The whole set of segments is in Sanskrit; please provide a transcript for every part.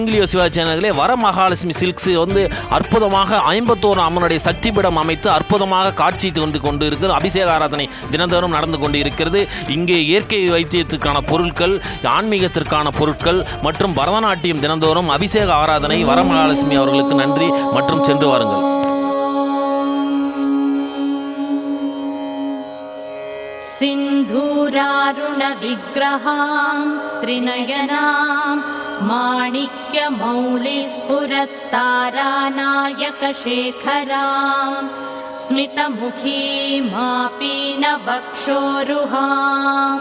பைங்கிலியோ சிவா சேனல்களே, வரமகாலட்சுமி சில்க்ஸ் அற்புதமாக 51 அம்மனுடைய சக்தி பீடம் அமைத்து அற்புதமாக காட்சி கொண்டு இருக்கிறது. அபிஷேக ஆராதனை தினந்தோறும் நடந்து கொண்டு இருக்கிறது. இங்கே இயற்கை வைத்தியத்துக்கான பொருட்கள், ஆன்மீகத்திற்கான பொருட்கள் மற்றும் பரதநாட்டியம் தினந்தோறும் அபிஷேக ஆராதனை. வரமகாலட்சுமி அவர்களுக்கு நன்றி மற்றும் சென்று வாருங்கள். सिन्धूरारुण विग्रहां त्रिनयनां माणिक्यमौलिस्फुरत्तारानायकशेखरां स्मितमुखीमापीनवक्षोरुहां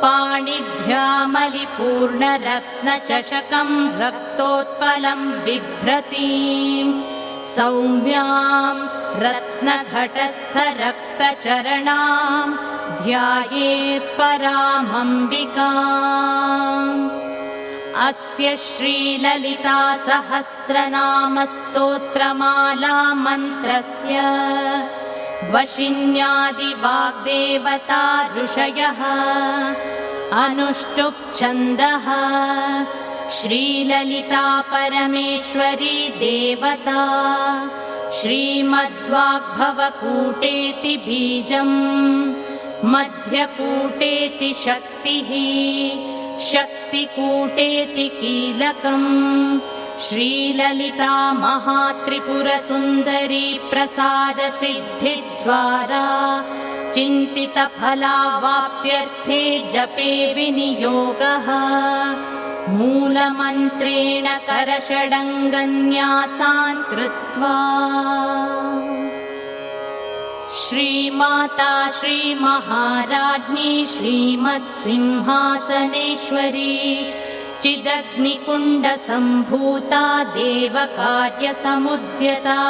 पाणिभ्यामलिपूर्णरत्नचषकं रक्तोत्पलं बिभ्रतीं सौम्यां रत्नघटस्थरक्तचरणां ध्यायेत् परामम्बिकाम्। अस्य श्रीललिता सहस्रनामस्तोत्रमाला मन्त्रस्य वशिन्यादिवाग्देवता ऋषयः अनुष्टुप् छन्दः श्रीललिता परमेश्वरी देवता श्रीमद्वाग्भवकूटेति बीजम् मध्यकूटेति शक्तिः शक्तिकूटेति कीलकम् श्रीललिता महात्रिपुरसुन्दरी प्रसादसिद्धिद्वारा चिन्तितफलावाप्त्यर्थे जपे विनियोगः मूलमन्त्रेण करषडङ्गन्यासान् कृत्वा श्रीमाता श्रीमहाराज्ञी श्रीमत्सिंहासनेश्वरी चिदग्निकुण्डसम्भूता देवकार्यसमुद्यता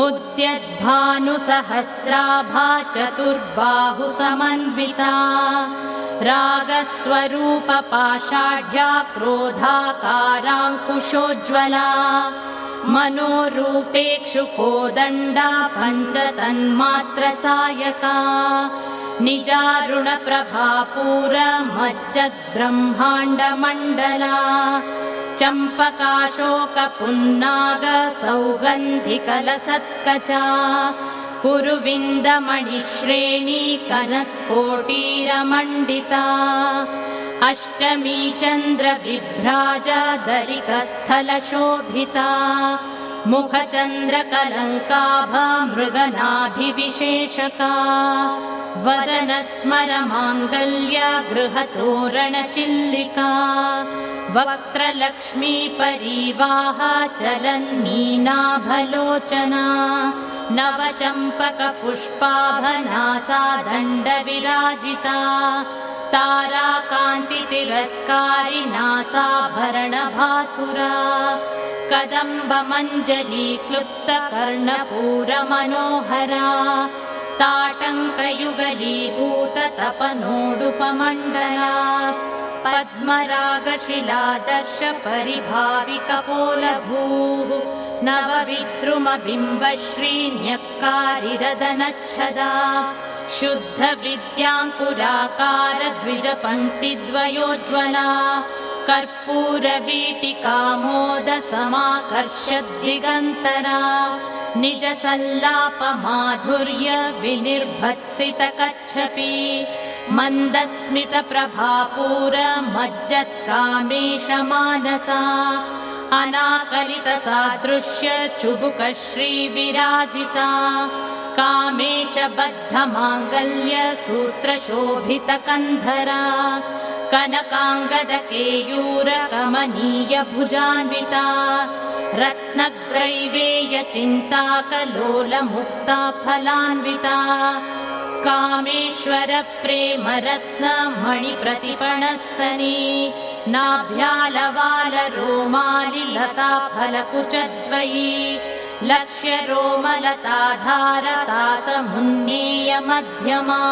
उद्यद्भानुसहस्राभा चतुर्बाहुसमन्विता रागस्वरूपपाषाढ्या क्रोधाकाराङ्कुशोज्ज्वला मनोरूपेक्षुकोदण्डा पञ्चतन्मात्रसायका निजारुणप्रभापूरमज्जद्ब्रह्माण्डमण्डला चम्पकाशोकपुन्नाग सौगन्धिकलसत्कचा कुरुविन्दमणिश्रेणी कनत्कोटीरमण्डिता अष्टमी चन्द्रविभ्राजदलिकस्थलशोभिता मुखचन्द्रकलङ्काभा मृगनाभिविशेषका वदनस्मरमाङ्गल्य गृहतोरणचिल्लिका वक्त्रलक्ष्मी परीवाह चलन्मीनाभलोचना नवचम्पकपुष्पाभनासा दण्डविराजिता ताराकान्तितिरस्कारी नासाभरणभासुरा कदम्बमञ्जरी क्लुप्तकर्णपूरमनोहरा ताटङ्कयुगलीभूततपनोडुपमण्डला पद्मरागशिलादर्श परिभाविकपोलभूः नवविद्रुमबिम्बश्रीन्यक्कारिरदनच्छदा शुद्धविद्याङ्कुराकार द्विजपङ्क्तिद्वयोज्ज्वला कर्पूरवीटिकामोदसमाकर्षद्दिगन्तरा निजसल्लापमाधुर्य विनिर्भत्सितकच्छपी मन्दस्मितप्रभापूरमज्जत्कामेशमानसा अनाकलितसादृश्य चुबुकश्रीविराजिता कामेशबद्धमाङ्गल्य सूत्रशोभितकन्धरा कनकाङ्गदकेयूरकमनीयभुजान्विता रत्नग्रैवेयचिन्ताकलोलमुक्ता फलान्विता कामेश्वरप्रेमरत्नमणिप्रतिपणस्तनी नाभ्यालवालरोमालिलता फलकुचद्वयी लक्ष्यरोमलताधारतासमुन्नेयमध्यमा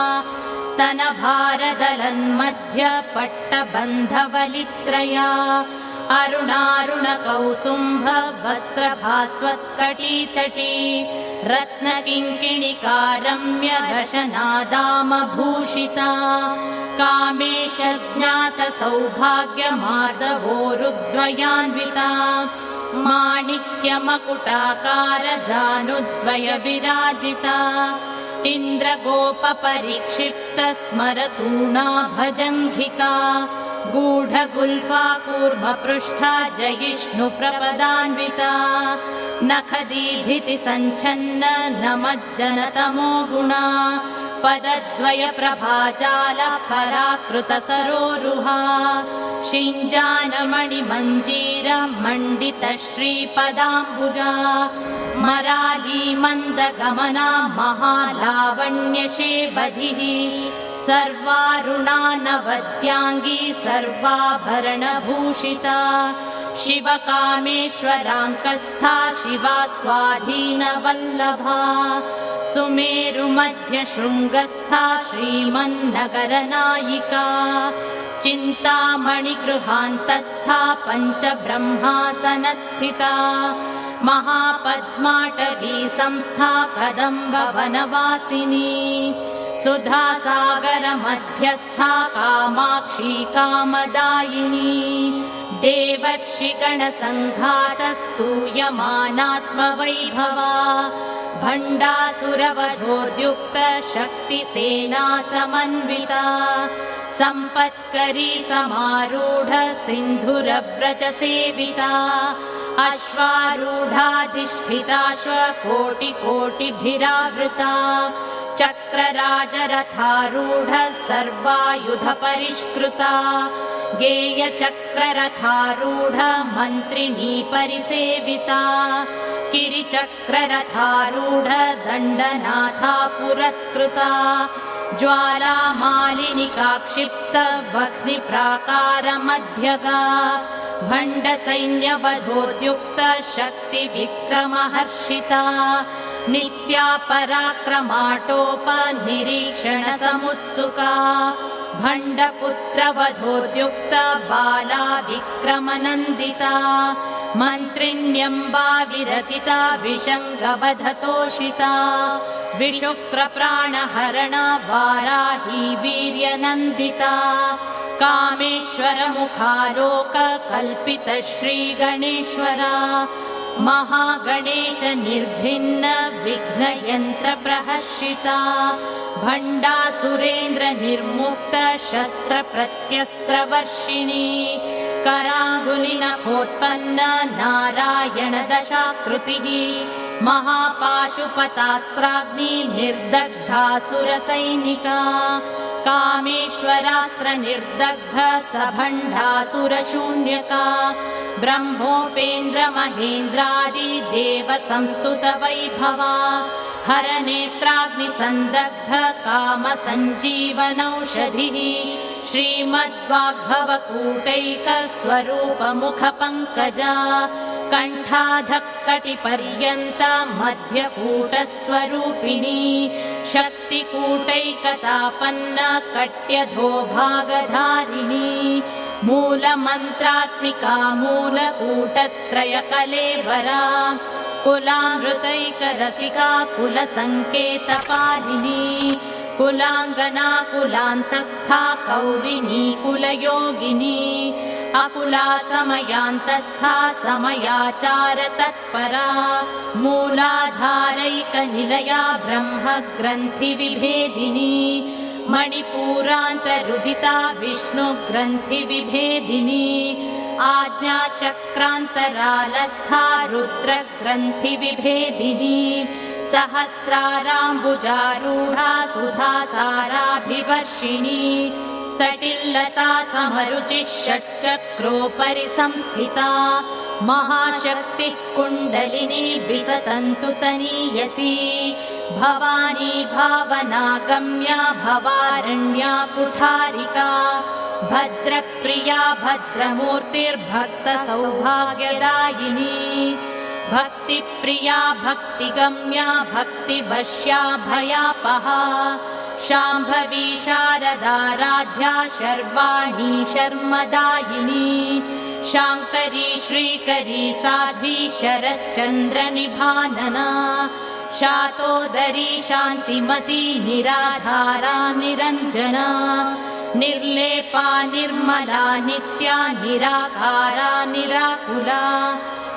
स्तनभारदलन्मध्यपट्टबन्धवलित्रया अरुणारुणकौसुम्भ वस्त्रभास्वत्कटीतटी रत्नकिङ्किणिकारम्य दशनादामभूषिता कामेश ज्ञातसौभाग्यमार्दवोरुद्वयान्विता माणिक्यमकुटाकारजानुद्वय विराजिता इन्द्रगोपपरिक्षिप्तस्मरतूणा भजङ्घिका गूढगुल्फा कूर्मपृष्ठा जयिष्णुप्रपदान्विता नखदीधिति सञ्छन्न नमज्जनतमो गुणा पदद्वयप्रभाजाल पराकृतसरोरुहा शिञ्जानमणिमञ्जीरमण्डितश्रीपदाम्बुजा मराली मन्दगमना महालावण्यशेबधिः सर्वारुणा नवद्याङ्गी सर्वाभरणभूषिता शिवकामेश्वराङ्कस्था शिवा स्वाधीनवल्लभा सुमेरुमध्यशृङ्गस्था श्रीमन्नगरनायिका चिन्तामणिगृहान्तस्था पञ्चब्रह्मासनस्थिता महापद्माटवी संस्था कदम्बवनवासिनी सुधासागरमध्यस्था कामाक्षी कामदायिनी देवर्षिगणसङ्घातस्तूयमानात्मवैभवा भण्डासुरवधोद्युक्त शक्तिसेना समन्विता सम्पत्करी समारूढ सिन्धुरव्रजसेविता अश्वारूढाधिष्ठिताश्वकोटिकोटिभिरावृता चक्रराजरथारूढ सर्वायुधपरिष्कृता गेयचक्ररथारूढ मन्त्रिणी परिसेविता किरिचक्ररथारूढ दण्डनाथा पुरस्कृता ज्वालामालिनिका क्षिप्त वह्निप्राकारमध्यगा भण्डसैन्यवधोद्युक्त शक्तिविक्रमहर्षिता नित्या पराक्रमाटोपनिरीक्षणसमुत्सुका भण्डपुत्रवधोद्युक्त बाला विक्रमनन्दिता मन्त्रिण्यम्बा विरचिता विशङ्गवधतोषिता विशुक्रप्राणहरण वाराही वीर्यनन्दिता कामेश्वरमुखालोककल्पित श्रीगणेश्वरा महागणेश निर्भिन्न विघ्नयन्त्रप्रहर्षिता भण्डासुरेन्द्र निर्मुक्त शस्त्रप्रत्यस्त्रवर्षिणी कराङ्गुलिनखोत्पन्न नारायण दशाकृतिः महापाशुपतास्त्राग्नि निर्दग्धासुरसैनिका कामेश्वरास्त्र निर्दग्ध सभण्डासुरशून्यका ब्रह्मोपेन्द्र महेन्द्रादि देव संस्तुत वैभवा हरनेत्राग्निसन्दग्ध काम सञ्जीवनौषधिः श्रीमद्वाग्भवकूटैक स्वरूप मुख पङ्कजा कण्ठाधक्कटिपर्यन्त मध्यकूटस्वरूपिणी शक्तिकूटैकतापन्न कट्यधो भागधारिणी मूलमन्त्रात्मिका मूलकूटत्रयकलेवरा कुलामृतैकरसिका कुलसङ्केतपालिनी कुलाङ्गना कुलान्तस्था कौरिणी कुलयोगिनी अकुला समयान्तस्था समयाचार तत्परा मूलाधारैकनिलया ब्रह्मग्रन्थिविभेदिनी मणिपूरान्तरुदिता विष्णुग्रन्थिविभेदिनी आज्ञाचक्रान्तरालस्था रुद्रग्रन्थिविभेदिनी सहस्राराम्बुजारूढा सुधासाराभिवर्षिणी तटिल्लता समरुचिः षट्चक्रोपरि संस्थिता महाशक्तिः कुण्डलिनी विसतन्तु तनीयसी भवानी भावनागम्या भवारण्या कुठारिका भद्रप्रिया भद्रमूर्तिर्भक्तसौभाग्यदायिनी भक्तिप्रिया भक्तिगम्या भक्तिवश्या भयापहा शाम्भवी शारदाराध्या शर्वाणी शर्मदायिनी शाङ्करी श्रीकरी साध्वी शरश्चन्द्रनिभानना शातोदरी शान्तिमती निराधारा निरञ्जना निर्लेपा निर्मला नित्या निराकारा निराकुला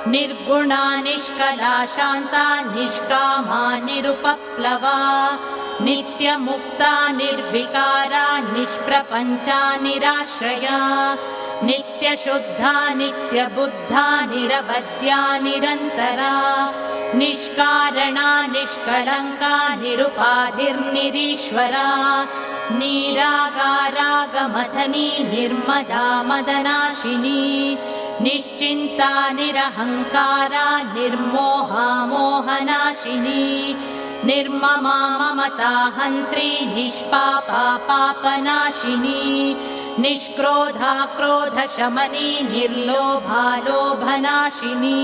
निर्गुणा निष्कला शान्ता निष्कामा निरुपप्लवा नित्यमुक्ता निर्विकारा निष्प्रपञ्चा निराश्रया नित्यशुद्धा नित्यबुद्धा निरवध्या निरन्तरा निष्कारणा निष्कलङ्का निरुपाधिर्निरीश्वरा निरागारागमथनी निर्मदा मदनाशिनी निश्चिन्ता निरहङ्कारा निर्मोहा मोहनाशिनी निर्ममा ममता हन्त्री निष्पापा पापनाशिनी निष्क्रोधा क्रोधशमनी निर्लोभा लोभनाशिनी।